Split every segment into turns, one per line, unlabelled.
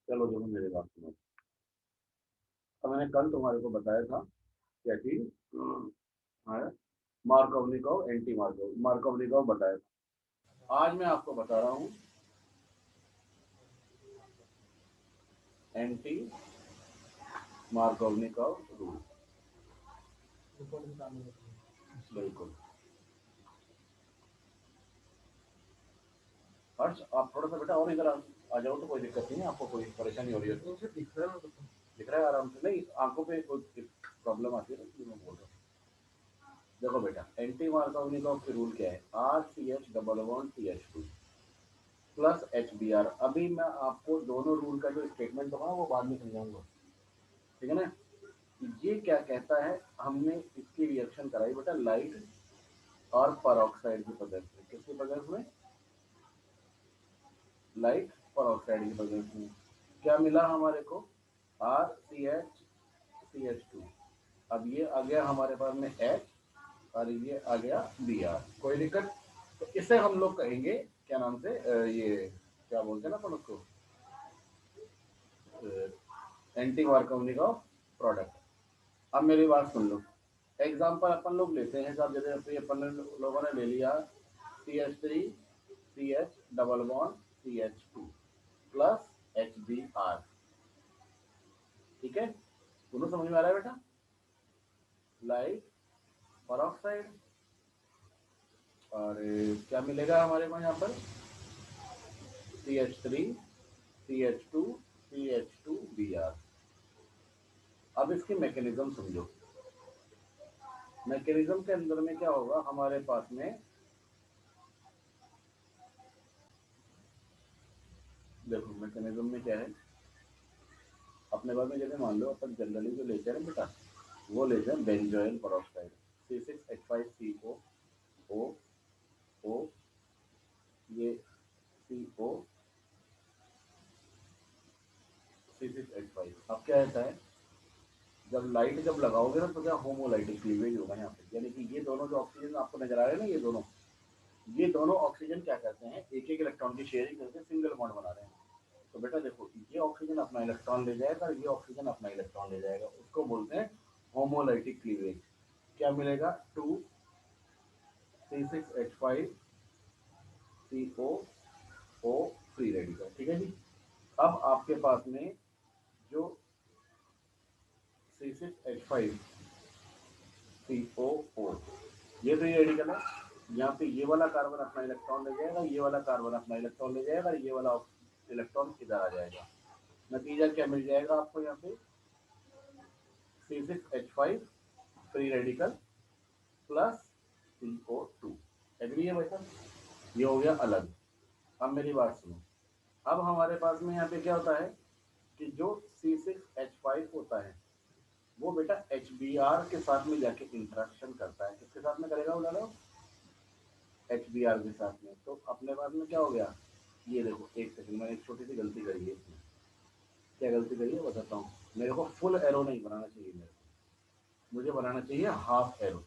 चलो देखो मेरी बात सुनो। तो मैंने कल तुम्हारे को बताया था क्या कि मार्कोवनिकोव एंटी मार्कोवनिकोव बताया था। आज मैं आपको बता रहा हूँ एंटी मार्कोवनिकोव रूल। बिल्कुल। हर्ष आप थोड़ा सा बेटा और इधर आ जाओ तो कोई दिक्कत नहीं है, आपको कोई परेशानी हो रही है तो दिख रहा है आराम से, नहीं आंखों पे कोई प्रॉब्लम आती है ना, इसलिए मैं बोल रहा हूँ। देखो बेटा, एंटी मार्कोवनिकोव के रूल क्या है? RCH double bond CH2 plus HBr। अभी मैं आपको दोनों रूल का जो स्टेटमेंट होगा वो बाद में समझाऊंगा, ठीक है ना? ये क्या कहता है, हमने इसकी रिएक्शन कराई बेटा लाइट और परऑक्साइड की प्रेजेंस में। किसकी प्रेजेंस में? लाइट परऑक्साइड की प्रेजेंस में। क्या मिला हमारे को? RCH CH2। अब ये आ गया हमारे पास में H और ये आ गया Br। कोई दिक्कत? तो इसे हम लोग कहेंगे क्या नाम से, ये क्या बोलते हैं ना अपन उसको, एंटी मार्कोवनिकोव प्रोडक्ट। अब मेरी बात सुन लो। एग्जाम्पल अपन लोग लेते हैं साहब, जैसे अपन लोगों ने ले लिया CH3CH double bond CH2 plus HBr। ठीक है, दोनों समझ में आ रहा है बेटा? लाइट परऑक्साइड और क्या मिलेगा हमारे को यहाँ पर? CH3CH2CH2Br। अब इसकी मैकेनिज्म समझो। मैकेनिज्म के अंदर में क्या होगा हमारे पास में? देखो मैकेनिज्म में क्या है, अपने बारे में जैसे मान लो अपन जनरली जो लेते हैं ना बेटा, वो लेते हैं बेंजोइल परऑक्साइड C6H5CO, O, ये CO C6H5। अब क्या रहता है, जब लगाओगे ना तो क्या होमोलाइटिक क्लीवेज होगा यहाँ पे, यानी कि ये दोनों जो ऑक्सीजन आपको नजर आ रहे हैं ना, ये दोनों ऑक्सीजन क्या करते हैं, एक एक इलेक्ट्रॉन की शेयरिंग करके सिंगल बॉन्ड बना रहे हैं। तो बेटा देखो, ये ऑक्सीजन अपना इलेक्ट्रॉन ले जाएगा और ये ऑक्सीजन अपना इलेक्ट्रॉन ले जाएगा, उसको बोलते हैं होमोलाइटिक क्लीवेज। क्या मिलेगा? 2C6H5CO, free radical. ठीक है जी। अब आपके पास में जो C6H5CO, ये फ्री रेडिकल है। यहाँ पे ये वाला कार्बन अपना इलेक्ट्रॉन ले जाएगा, ये वाला कार्बन अपना इलेक्ट्रॉन ले जाएगा, ये वाला इलेक्ट्रॉन इधर आ जाएगा। नतीजा क्या मिल जाएगा आपको यहाँ पे? C6H5 free radical plus CO2। Agree है भाई साहब? ये हो गया अलग। अब मेरी बात सुनो। अब हमारे पास में यहाँ पे क्या होता है कि जो C6H5 होता है वो बेटा HBr के साथ में जाके इंटरेक्शन करता है। किसके साथ में करेगा बोला लो? HBr के साथ में। तो अपने पास में क्या हो गया? ये देखो, एक सेकंड, मैंने एक छोटी सी गलती करी है इसमें। क्या गलती करी है बताता हूँ। मेरे को फुल एरो नहीं बनाना चाहिए, मुझे बनाना चाहिए हाफ एरो,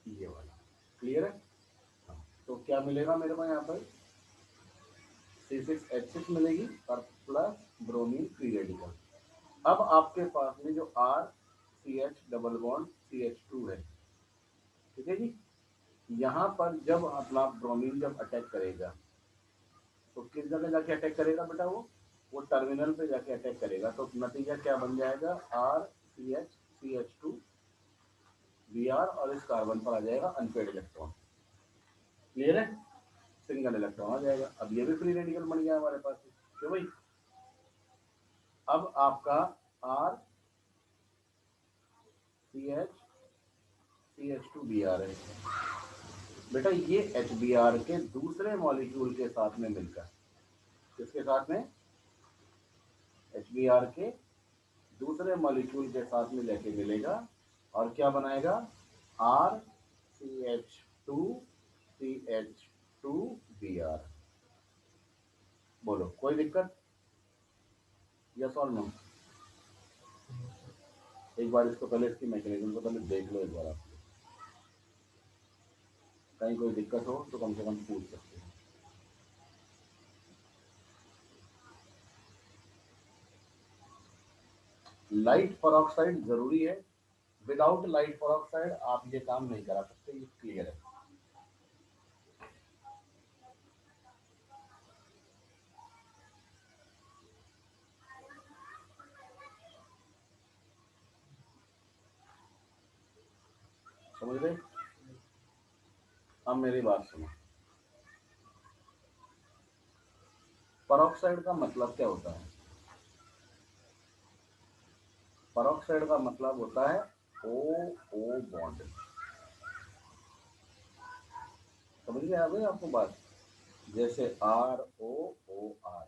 ये वाला। क्लियर है? हाँ। तो क्या मिलेगा मेरे को यहाँ पर? C6H6 मिलेगी और प्लस ब्रोमीन फ्री रेडिकल। अब आपके पास में जो RCH डबल बॉन्ड CH2 है, ठीक है जी, यहाँ पर जब अपना ब्रोमीन जब अटैक करेगा तो किस जगह जाके अटैक करेगा बेटा? वो टर्मिनल पे जाके अटैक करेगा। तो नतीजा क्या बन जाएगा? RCH CH2Br और इस कार्बन पर आ जाएगा अनपेड इलेक्ट्रॉन। क्लियर है? सिंगल इलेक्ट्रॉन आ जाएगा। अब ये भी फ्री रेडिकल बन गया हमारे पास। क्यों भाई? अब आपका RCH CH2Br है बेटा, ये HBr के दूसरे मॉलिक्यूल के साथ में मिलकर, किसके साथ में? HBr के दूसरे मॉलिक्यूल के साथ में लेके मिलेगा और क्या बनाएगा? RCH2CH2Br। बोलो कोई दिक्कत? यस और नो? एक बार इसको पहले, इसकी मैकेनिज्म को पहले देख लो एक बार आप। कहीं कोई दिक्कत हो तो कम से कम पूछ सकते हैं। लाइट पेरोक्साइड जरूरी है, विदाउट लाइट पेरोक्साइड आप ये काम नहीं करा सकते, ये क्लियर है। समझ गए? अब मेरी बात सुनो, पेरोक्साइड का मतलब क्या होता है? पेरोक्साइड का मतलब होता है ओ ओ बॉन्ड। समझ में आ गई आपको बात? जैसे R O O R,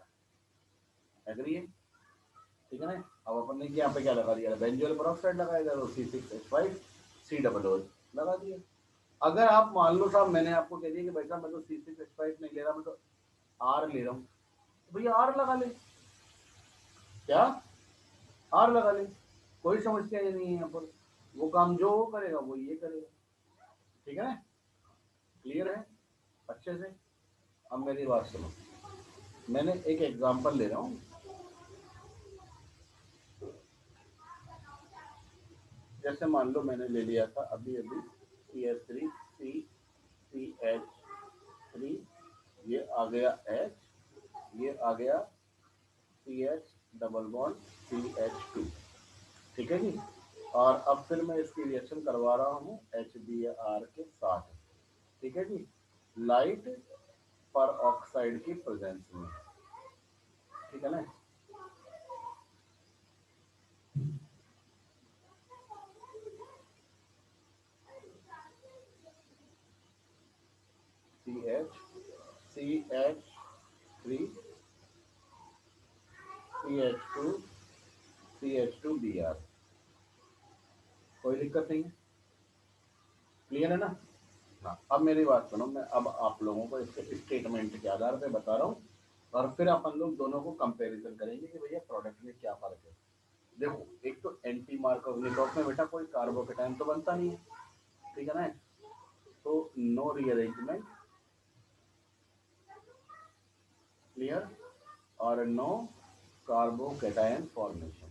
agree है? ठीक है ना? अब अपन ने यहाँ पे क्या लगा दिया, बेंजोल पेरोक्साइड लगाया जाए तो C6H5 C डबल ओ लगा दिया। अगर आप मान लो साहब, मैंने आपको कह दिया कि भाई साहब मैं तो C6H5 नहीं ले रहा, मैं तो आर ले रहा हूँ, तो भैया आर लगा ले। क्या? आर लगा ले, कोई समस्या ही नहीं है यहाँ पर। वो काम जो वो करेगा वो ये करेगा। ठीक है ना? क्लियर है अच्छे से? अब मेरी बात सुनो, मैंने एक एग्जांपल ले रहा हूँ। जैसे मान लो मैंने ले लिया था अभी अभी CH3 CH3, ये आ गया H, ये आ गया CH डबल बॉन्ड CH2। ठीक है जी? और अब फिर मैं इसकी रिएक्शन करवा रहा हूँ HBr के साथ। ठीक है जी? लाइट पर ऑक्साइड की प्रेजेंस में। ठीक है ना? CH3 CH2 CH2Br, कोई दिक्कत नहीं है? क्लियर है ना? हाँ, अब मेरी बात सुनो, मैं अब आप लोगों को इसके स्टेटमेंट के आधार पे बता रहा हूँ, और फिर अपन लोग दोनों को कंपैरिजन करेंगे कि भैया प्रोडक्ट में क्या फर्क है। देखो, एक तो एंटी मार्कोव में बेटा कोई कार्बोकेटाइन तो बनता नहीं है। ठीक है ना? तो नो रीअरेंजमेंट, क्लियर, और नो कार्बोकेटाइन फॉर्मेशन।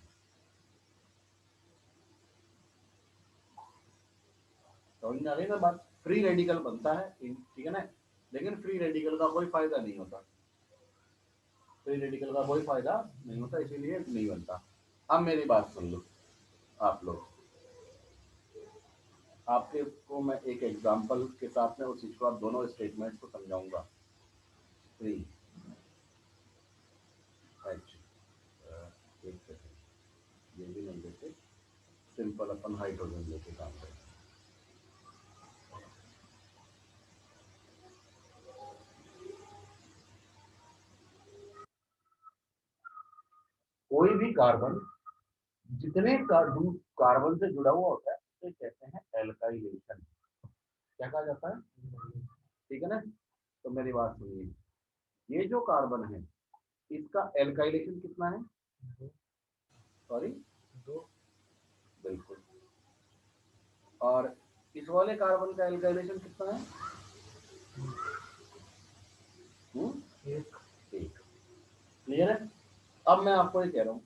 समझ में आ रही है ना बात? फ्री रेडिकल बनता है, ठीक है ना? लेकिन फ्री रेडिकल का कोई फायदा नहीं होता, फ्री रेडिकल का कोई फायदा नहीं होता, इसीलिए नहीं बनता। अब मेरी बात सुन लो आप लोग, आपके को मैं एक एग्जांपल के साथ में उस चीज को, आप दोनों स्टेटमेंट्स को समझाऊंगा। फ्री एच, एक सेकेंड, ये भी नहीं लेते, सिंपल अपन हाइड्रोजन लेके काम करें। कोई भी कार्बन जितने कार्बन से जुड़ा हुआ होता है उसे कहते हैं एल्काइलेशन। क्या कहा जाता है? ठीक है ना? तो मेरी बात सुनिए, ये जो कार्बन है इसका एल्काइलेशन कितना है? सॉरी, दो। बिल्कुल। और इस वाले कार्बन का एल्काइलेशन कितना है? एक। एक। क्लियर है? अब मैं आपको ये कह रहा हूँ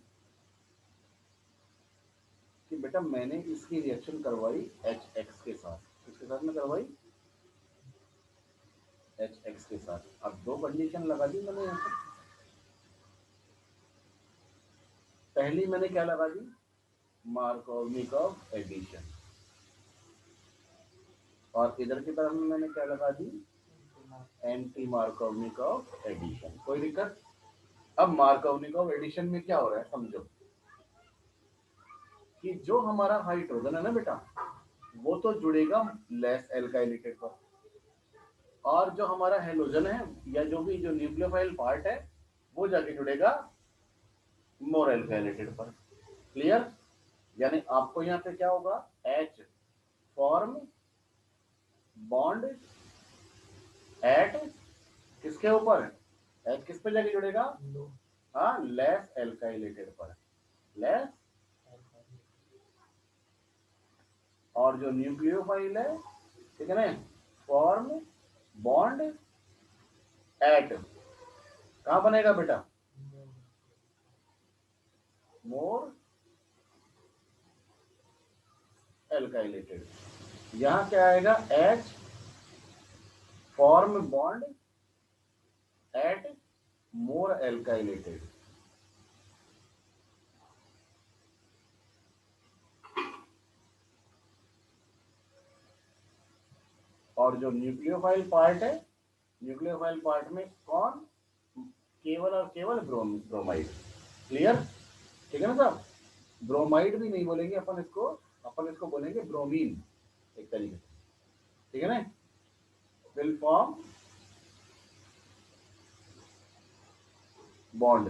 कि बेटा मैंने इसकी रिएक्शन करवाई HX के साथ, किसके साथ में करवाई? HX के साथ। अब दो कंडीशन लगा दी मैंने यहाँ पर। पहली मैंने क्या लगा दी? मार्कोवनिकॉव एडिशन। और इधर की तरफ में मैंने क्या लगा दी? Anti मार्कोवनिकॉव addition. कोई दिक्कत? अब मार्कोवनिकॉव एडिशन में क्या हो रहा है समझो, कि जो हमारा हाइड्रोजन है ना बेटा, वो तो जुड़ेगा लेस एल्काइलेटेड पर, और जो हमारा हेलोजन है या जो भी जो न्यूक्लियोफाइल पार्ट है वो जाके जुड़ेगा मोर एल्काइलेटेड पर। क्लियर? यानी आपको यहाँ पे क्या होगा? H फॉर्म बॉन्ड एट किसके ऊपर? H किस पे जाके जुड़ेगा? हाँ, लेस एल्काइलेटेड पर। लेस, और जो न्यूक्लियोफाइल है, ठीक है ना, फॉर्म बॉन्ड एट, कहाँ बनेगा बेटा? मोर एल्काइलेटेड। यहाँ क्या आएगा, H फॉर्म बॉन्ड एट मोर एल्काइलेटेड। और जो न्यूक्लियोफाइल पार्ट है, न्यूक्लियोफाइल पार्ट में कौन, केवल और केवल ब्रोमाइड। क्लियर, ठीक है ना साहब। ब्रोमाइड भी नहीं बोलेंगे अपन इसको, अपन इसको बोलेंगे ब्रोमीन एक तरीके से, ठीक है ना। Will form bond.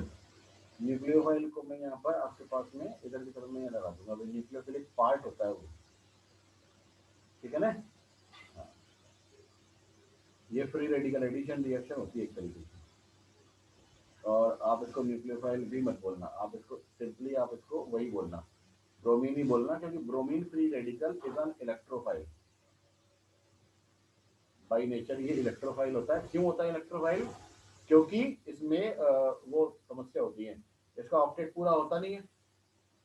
न्यूक्लियोफाइल को मैं यहाँ पर आपके पास में इधर की तरफ में लगा दूंगा, न्यूक्लियोफिलिक पार्ट होता है वो, ठीक है ना। हाँ, ये फ्री रेडिकल एडिशन रिएक्शन होती है एक तरीके से। और आप इसको न्यूक्लियोफाइल भी मत बोलना, आप इसको सिंपली आप इसको वही बोलना, ब्रोमीन ही बोलना, क्योंकि bromine free radical is an electrophile. By nature ये इलेक्ट्रोफाइल होता है। क्यों होता है इलेक्ट्रोफाइल? क्योंकि इसमें वो समस्या होती है, इसका ऑक्टेट पूरा होता नहीं है,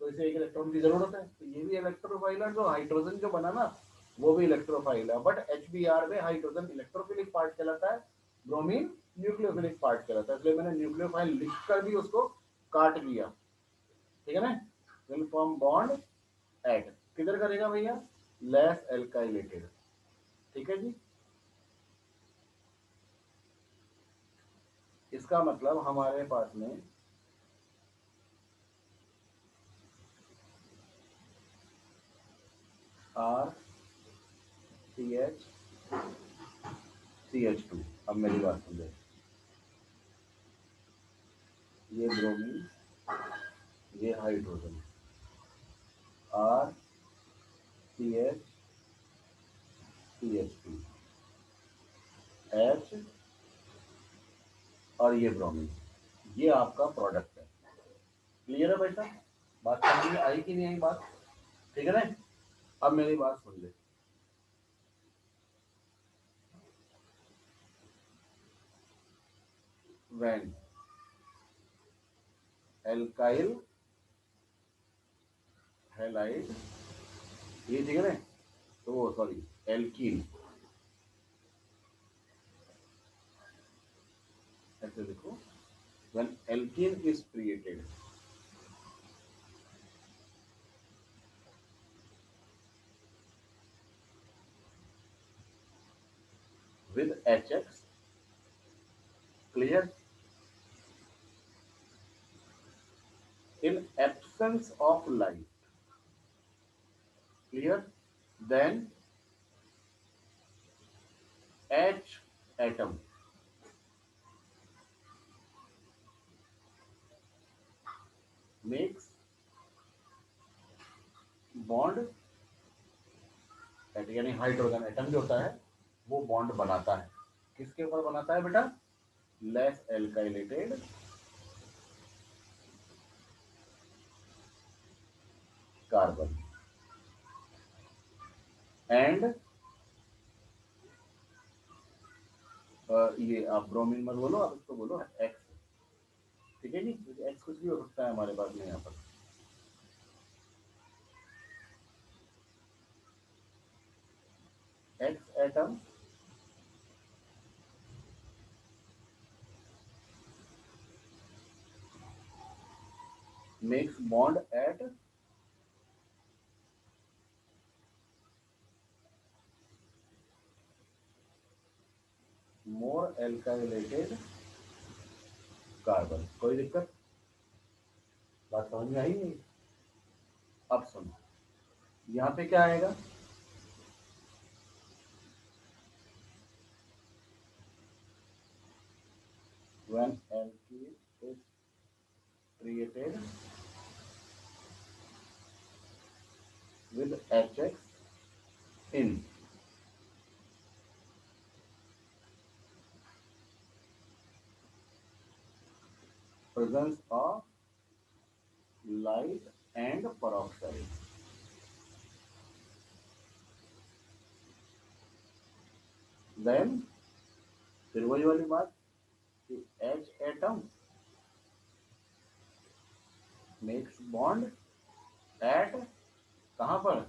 तो इसे एक इलेक्ट्रॉन की जरूरत है। तो ये भी इलेक्ट्रोफाइल है, जो हाइड्रोजन जो बना ना वो भी इलेक्ट्रोफाइल है, बट HBr में हाइड्रोजन इलेक्ट्रोफिलिक पार्ट कहलाता है, ब्रोमीन न्यूक्लियोफिलिक पार्ट कहलाता है। इसलिए मैंने न्यूक्लियोफाइल लिखकर भी उसको काट दिया, ठीक है ना। विल फॉर्म बॉन्ड एट, किधर करेगा भैया, लेस एल्काइलेटेड, ठीक है जी। इसका मतलब हमारे पास में RCH2। अब मेरी बात समझे, ये ब्रोमीन, ये हाइड्रोजन, RCH, CH2, H और ये ब्रोमीन, ये आपका प्रोडक्ट है। क्लियर है भाई साहब, बात समझ में आई कि नहीं आई बात, ठीक है ना। अब मेरी बात सुन ले, when एल्काइल हैलाइड, ये ठीक है ना, तो वो सॉरी एल्कीन, ऐसे देखो, when alkene is created with HX, clear, in absence of light, clear, then H atom makes bond at, यानी हाइड्रोजन एटम जो होता है वो बॉन्ड बनाता है, किसके ऊपर बनाता है बेटा, लेस एल्काइलेटेड कार्बन, एंड ये आप ब्रोमीन मत बोलो, आप इसको बोलो एक्स, ठीक है जी, एक्स कुछ भी हो सकता है हमारे पास में यहाँ पर। X atom makes bond at more alkylated carbon. कोई दिक्कत, बात समझ में आई नहीं? अब सुनो, यहाँ पे क्या आएगा, when alkene is created with HX in presence of light and peroxide, then फिर वही वाली बात कि H atom makes bond at, कहाँ पर,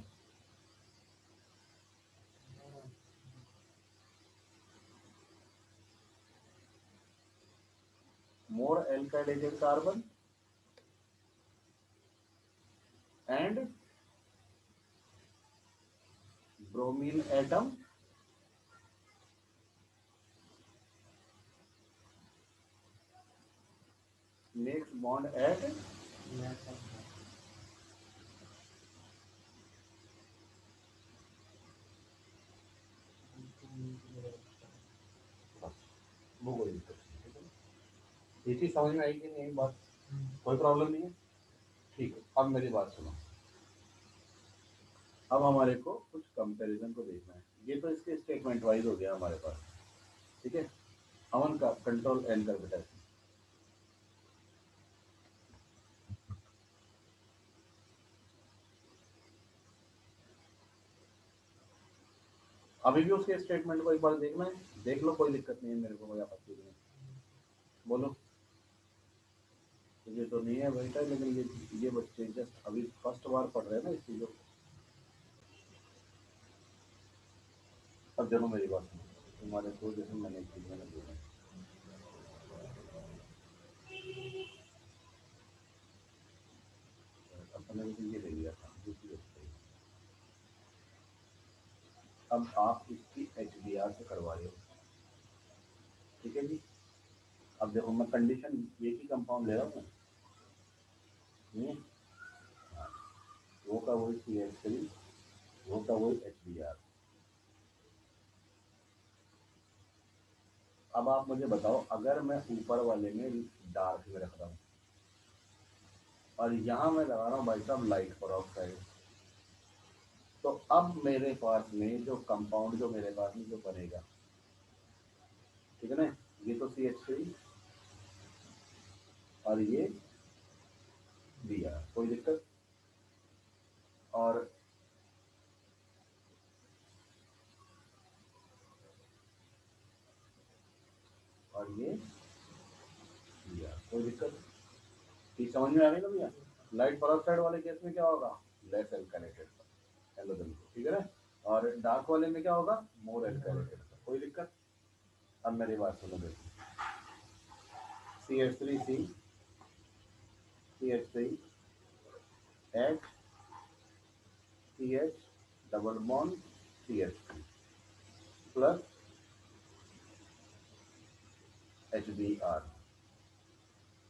more alkylated carbon and bromine atom makes bond at वो कोई दिक्कत नहीं है। ये चीज समझ में आई कि नहीं बात? कोई प्रॉब्लम नहीं है। ठीक है, अब मेरी बात सुनो। अब हमारे को कुछ कंपैरिजन को देखना है। ये तो इसके स्टेटमेंट वाइज हो गया हमारे पास, ठीक है। अमन का कंट्रोल एन कर बेटा। अभी भी उसके स्टेटमेंट को एक बार देखना है, देख लो, कोई दिक्कत नहीं है, मेरे को कोई आपत्ति नहीं है। बोलो। ये तो नहीं है बेटा, लेकिन ये बच्चे जस्ट अभी फर्स्ट बार पढ़ रहे हैं ना इस चीजों को। अब देखो मेरी बात सुनो, तुम्हारे को जैसे मैंने एक चीज मैंने बोला, अपने को ये ले लिया था दूसरी वेबसाइट। अब आप इसकी HDR से करवा रहे हो, ठीक है जी। अब देखो मैं कंडीशन एक ही कंपाउंड ले रहा हूँ, वो का वही CH3, वो का वही HBr। अब आप मुझे बताओ, अगर मैं ऊपर वाले में डार्क में रख रहा हूँ और यहाँ मैं लगा रहा हूँ भाई साहब लाइट परऑक्साइड, तो अब मेरे पास में जो कंपाउंड जो मेरे पास में जो बनेगा, ठीक है ना, ये तो CH3 और ये Br, कोई दिक्कत। और ये Br, कोई दिक्कत। ठीक समझ में आ गई ना भैया? लाइट परऑक्साइड वाले केस में क्या होगा, लेस एल्काइलेटेड हेलोजन को, ठीक है ना। और डार्क वाले में क्या होगा, मोर एल्काइलेटेड, कोई दिक्कत। अब मेरी बात सुनो, देखो CH3C, CH3 H CH double bond CH3 plus HBr,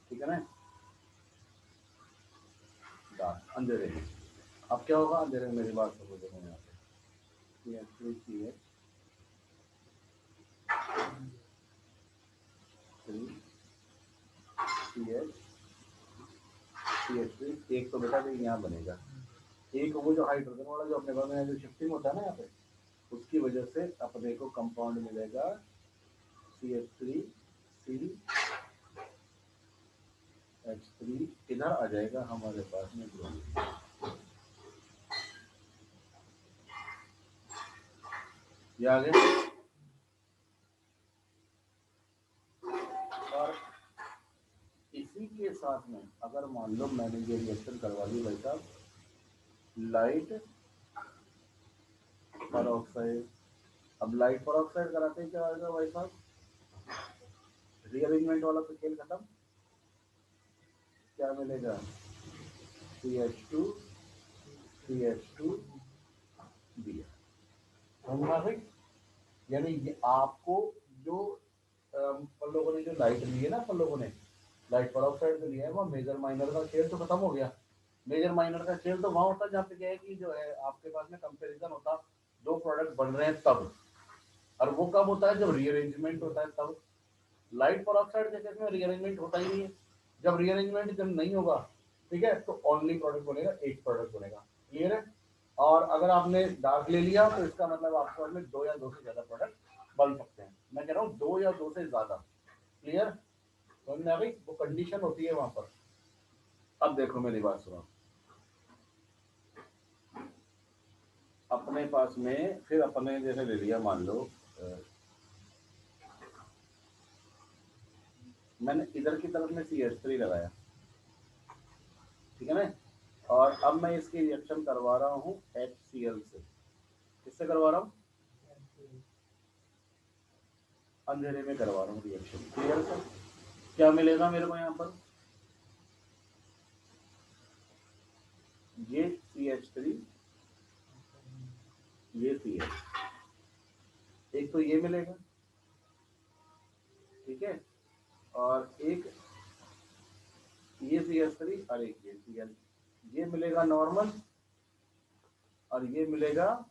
ठीक है ना, डार्क अंधेरे में। अब क्या होगा अंधेरे में, मेरी बात सुनो, देखो यहाँ पे CH3CH3 CH CH3, एक तो बेटा यहाँ बनेगा, एक वो जो हाइड्रोजन वाला जो अपने पास में जो शिफ्टिंग होता है ना यहाँ पे, उसकी वजह से अपने को कंपाउंड मिलेगा CH3C H3, इधर आ जाएगा हमारे पास में ब्रोमीन, ये आ गया। और इसी के साथ में अगर मान लो मैंने ये रिएक्शन करवा दी भाई साहब लाइट परऑक्साइड, अब लाइट परऑक्साइड कराते ही क्या आएगा भाई साहब, रीअरेंजमेंट वाला तो खेल खत्म। क्या मिलेगा, CH2 CH2 Br, समझा भाई? यानी ये आपको जो अपन लोगों ने जो लाइट ली है ना, अपन लोगों ने लाइट परऑक्साइड जो लिया है, वो मेजर माइनर का खेल तो खत्म हो गया। मेजर माइनर का खेल तो वहां होता है जहाँ पे क्या है कि जो है आपके पास में कंपैरिजन होता, दो प्रोडक्ट बन रहे हैं तब, और वो कब होता है, जब रीअरेंजमेंट होता है तब। लाइट परऑक्साइड के केस में रीअरेंजमेंट होता ही नहीं है। जब रीअरेंजमेंट जब नहीं होगा, ठीक है, तो ओनली प्रोडक्ट बनेगा, एक प्रोडक्ट बनेगा, क्लियर है। और अगर आपने डार्क ले लिया तो इसका मतलब आपके पास में दो या दो से ज्यादा प्रोडक्ट बन सकते हैं। मैं कह रहा हूँ दो या दो से ज्यादा, क्लियर। समझ में आ गई, वो कंडीशन होती है वहां पर। अब देखो मेरी बात सुनो, अपने पास में फिर अपने जैसे ले लिया, मान लो मैंने इधर की तरफ में CH3 लगाया, ठीक है ना, और अब मैं इसकी रिएक्शन करवा रहा हूँ HCl से। किससे करवा रहा हूँ, अंधेरे में करवा रहा हूँ रिएक्शन, क्लियर सर। क्या मिलेगा मेरे को यहाँ पर, ये CH3, ये CH, एक तो ये मिलेगा, ठीक है, और एक ये CH3 और एक ये Cl, ये मिलेगा नॉर्मल और ये मिलेगा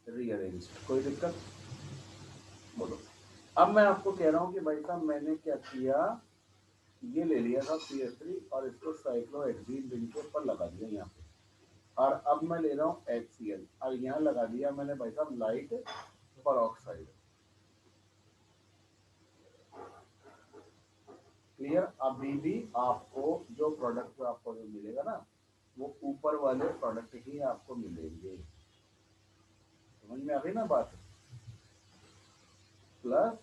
रीअरेंज। कोई दिक्कत? बोलो। अब मैं आपको कह रहा हूँ कि भाई साहब मैंने क्या किया, ये ले लिया था CH3 और इसको साइक्लोहेक्सीन रिंग के ऊपर लगा दिया यहाँ पे, और अब मैं ले रहा हूँ HCl और यहाँ लगा दिया मैंने भाई साहब लाइट परऑक्साइड। क्लियर? अभी भी आपको जो प्रोडक्ट आपको जो मिलेगा ना, वो ऊपर वाले प्रोडक्ट ही आपको मिलेंगे। समझ में आ गई ना बात? प्लस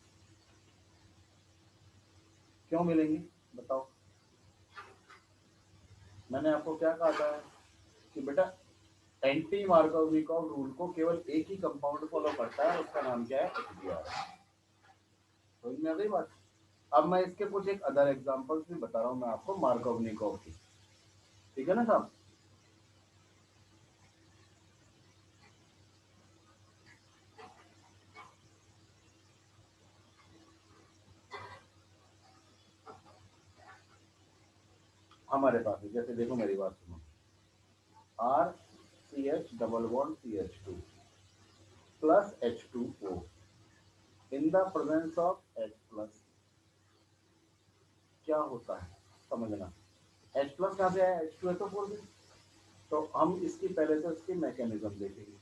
क्यों मिलेंगी बताओ? मैंने आपको क्या कहा था कि बेटा एंटी मार्कोव रूल को केवल एक ही कंपाउंड फॉलो करता है, उसका नाम क्या है, HBr। समझ में आ गई बात? अब मैं इसके कुछ एक अदर एग्जांपल्स भी बता रहा हूँ मैं आपको मार्कोव की, ठीक है ना साहब? हमारे पास है, जैसे देखो मेरी बात सुनो, RCH double bond CH2 plus H2O in the presence of H plus, क्या होता है समझना। H प्लस कहाँ से आया, H2SO4 से। तो हम इसकी पहले तो इसकी मैकेनिज्म देखेंगे।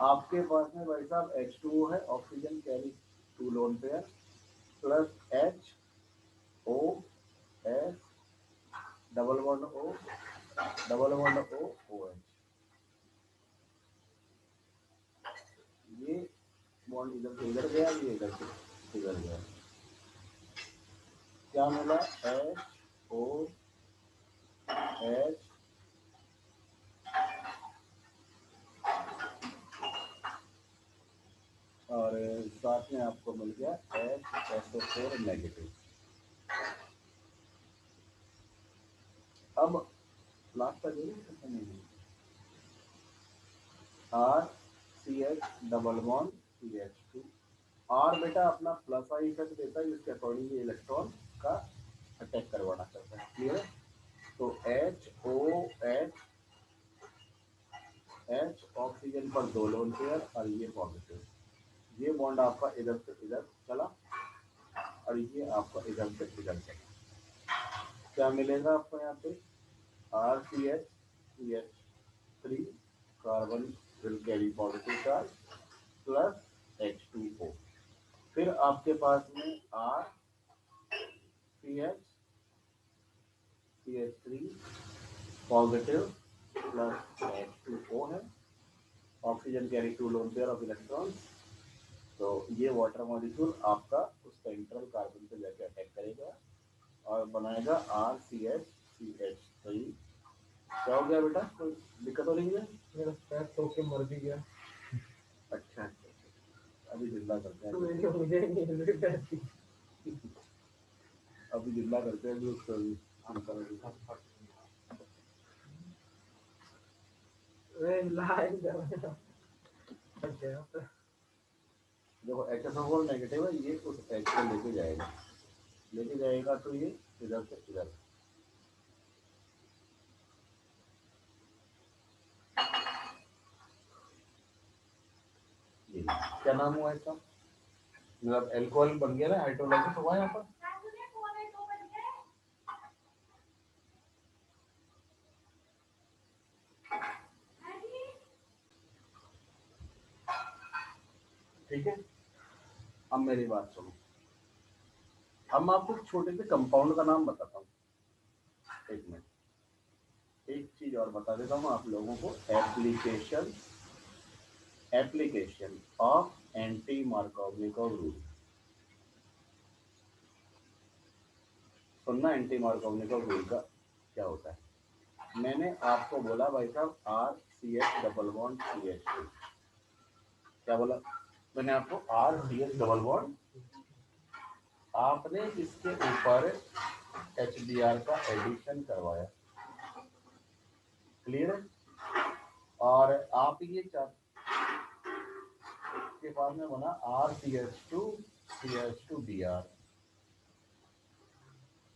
आपके पास में भाई साहब H2O है, oxygen carry 2 lone pair, plus HOS double bond O double bond OH, ये बॉन्ड इधर से इधर गया, ये इधर से इधर गया, क्या मिला, HOH और साथ में आपको मिल गया HSO4 नेगेटिव। अब लास्ट का जो नहीं, RCH double bond CH2, R बेटा अपना प्लस आई इफेक्ट देता है, जिसके अकॉर्डिंग इलेक्ट्रॉन का अटैक करवाना चाहता है। क्लियर है? तो H ऑक्सीजन पर 2 लोन पेयर और ये पॉजिटिव, ये बॉन्ड आपका इधर से इधर चला और ये आपका इधर से इधर चला। क्या मिलेगा आपको यहाँ पे, RCH3 carbon will carry positive charge plus H2O। फिर आपके पास में RCH3 पॉजिटिव प्लस H2O है, oxygen carry 2 lone pair of electrons. तो ये वाटर मॉलिक्यूल आपका उस सेंट्रल कार्बन पे जाके अटैक करेगा और बनाएगा RCH3। क्या हो गया बेटा, कोई दिक्कत हो रही है?
मेरा पैर तो के मर भी गया।
अच्छा अच्छा, अभी जिंदा करते हैं,
मुझे नहीं
अभी जिंदा करते हैं उसको भी। देखो HSO4 नेगेटिव है, ये उस H को लेके जाएगा तो ये इधर से इधर। ये क्या नाम हुआ इसका, मतलब एल्कोहल बन गया ना, हाइड्रोलाइसिस हुआ यहाँ पर। ठीक है, अब मेरी बात सुनो, अब मैं आपको छोटे से कंपाउंड का नाम बताता हूँ। एक मिनट, एक चीज और बता देता हूँ आप लोगों को, application of anti Markov rule. सुनना, एंटी मार्कोव रूल का क्या होता है। मैंने आपको बोला भाई साहब RCH डबल बॉन्ड CH2, क्या बोला, मैंने आपको RCH डबल बॉन्ड, आपने इसके ऊपर HBr का एडिशन करवाया, क्लियर है। और आप ये इसके बाद में बना RCH2CH2Br।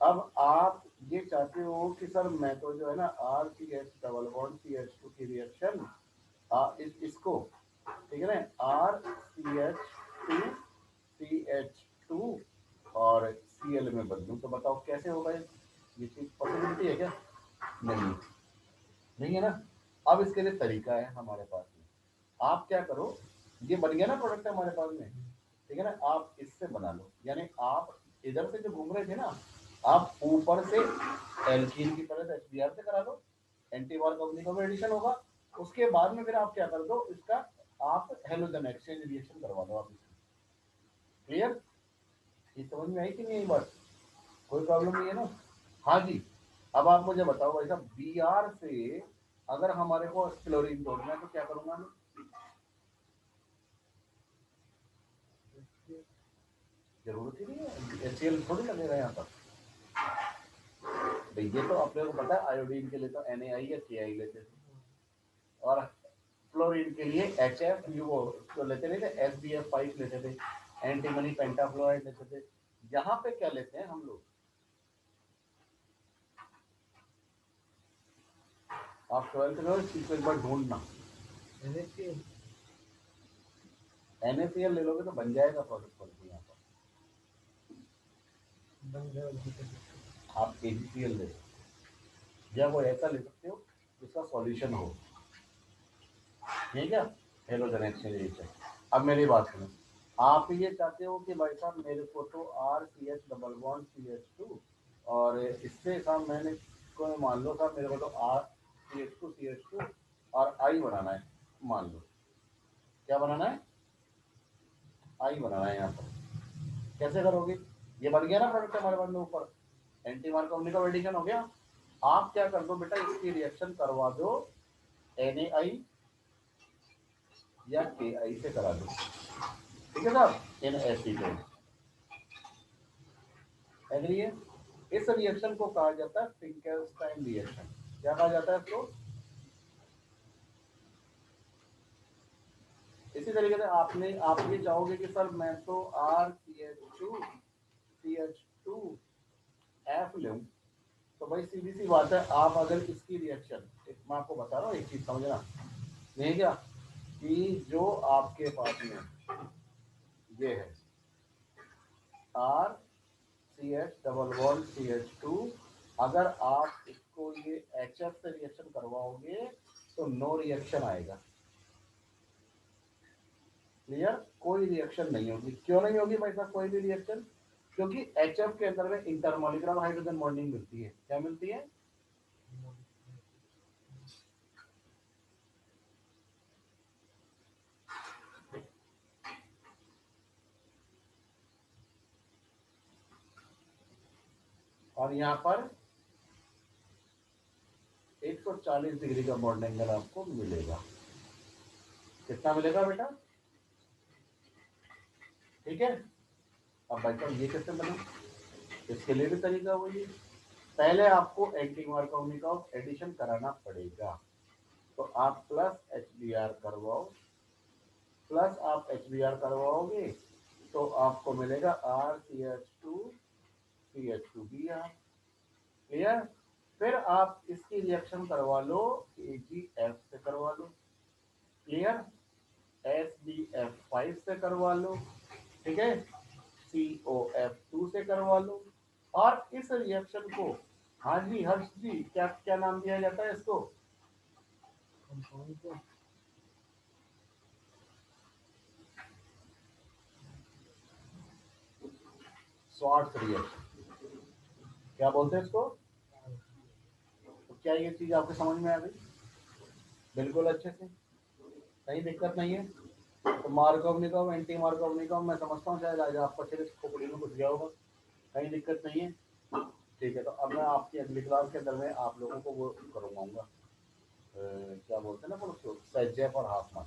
अब आप ये चाहते हो कि सर मैं तो जो है ना RCH डबल बॉन्ड CH2 की रिएक्शन इसको, ठीक है ना, RCH2CH2 और Cl में बदलूं, तो बताओ कैसे होगा ये चीज पॉसिबिलिटी है क्या? नहीं, नहीं है ना। अब इसके लिए तरीका है हमारे पास में। आप क्या करो, ये बन गया ना प्रोडक्ट हमारे पास में, ठीक है ना, आप इससे बना लो। यानी आप इधर से जो घूम रहे थे ना, आप ऊपर से एल्कीन की तरह HBr से करा लो, एंटीवार कंपनी का भी एडिशन होगा। उसके बाद में फिर आप क्या कर दो, इसका आप हेलोजन एक्सचेंज रिएक्शन करवा दो आप इसका। क्लियर? ये समझ में आई कि नहीं बात? कोई प्रॉब्लम नहीं है ना? हाँ जी। अब आप मुझे बताओ भाई साहब, Br से अगर हमारे को क्लोरीन तोड़ना है तो क्या करूंगा मैं? जरूरत ही नहीं है, HCl थोड़ी लगेगा यहाँ पर। ये तो आप लोगों को पता है, आयोडीन के लिए तो Na या Ki लेते थे, और फ्लोरीन के लिए HF वो तो लेते नहीं थे, SbF5 लेते थे, एंटीमनी पेंटाफ्लोराइड लेते थे। यहाँ पे क्या लेते हैं हम लोग? आप 12th में चीज को एक बार ढूंढना, NaCl ले लोगे तो बन जाएगा प्रोडक्ट क्वालिटी यहाँ पर। आप AgCl ले सकते, या वो ऐसा ले सकते हो जिसका सॉल्यूशन हो, ठीक है, हेलोजन एक्सचेंज रिएक्शन। अब मेरी बात सुनो, आप ये चाहते हो कि भाई साहब मेरे को तो RCH डबल बॉन्ड CH2 और इससे साहब मैंने को मान लो साहब मेरे को तो RCH2CH2 और I बनाना है, मान लो क्या बनाना है, I बनाना है। यहाँ पर कैसे करोगे? ये बन गया ना प्रोडक्ट हमारे पास में ऊपर, एंटीमार कंपनी का एडिशन हो गया। आप क्या कर दो बेटा, इसकी रिएक्शन करवा दो NaI या Ki से करा दो, ठीक है साहब, इन एसीटेट। एग्री है? इस रिएक्शन को कहा जाता है फिंकेल्स्टाइन रिएक्शन। क्या कहा जाता है इसको? इसी तरीके से आप ये चाहोगे कि सर मैं तो RCH2CH2F लूं, तो भाई सीधी सी बात है, आप अगर इसकी रिएक्शन, मैं आपको बता रहा हूँ एक चीज समझना, नहीं क्या, कि जो आपके पास में ये है RCH डबल बॉन्ड CH2, अगर आप इसको ये HF से रिएक्शन करवाओगे तो नो रिएक्शन आएगा। क्लियर? कोई रिएक्शन नहीं होगी। क्यों नहीं होगी भाई साहब कोई भी रिएक्शन? क्योंकि HF के अंदर में इंटरमॉलिक्यूलर हाइड्रोजन बॉन्डिंग मिलती है। क्या मिलती है? और यहाँ पर 140 डिग्री का बॉन्ड एंगल आपको मिलेगा। कितना मिलेगा बेटा? ठीक है। अब भाई साहब ये कैसे बना? इसके लिए भी तरीका वही, पहले आपको एंटी मार्कोव का एडिशन कराना पड़ेगा। तो आप प्लस HBr करवाओ, प्लस आप HBr करवाओगे तो आपको मिलेगा RCH2CH2Br। क्लियर? फिर आप इसकी रिएक्शन करवा लो, AgF से करवा लो। क्लियर? SbF5 से करवा लो, ठीक है, COF2 से करवा लो। और इस रिएक्शन को, हाँ जी हर्ष जी, क्या क्या नाम दिया जाता है इसको? Swarts reaction. क्या बोलते हैं इसको? तो क्या ये चीज आपके समझ में आ गई? बिल्कुल अच्छे से, कहीं दिक्कत नहीं है। तो मार्कोव निकोव, एंटी मार्कोव निकोव मैं समझता हूँ शायद आज आपको अच्छे से खोपड़ी में घुस गया होगा, कहीं दिक्कत नहीं है। ठीक है, तो अब मैं आपकी अगली क्लास के अंदर में आप लोगों को वो करवाऊंगा, क्या बोलते हैं ना, सेजेफ और हाफमैन।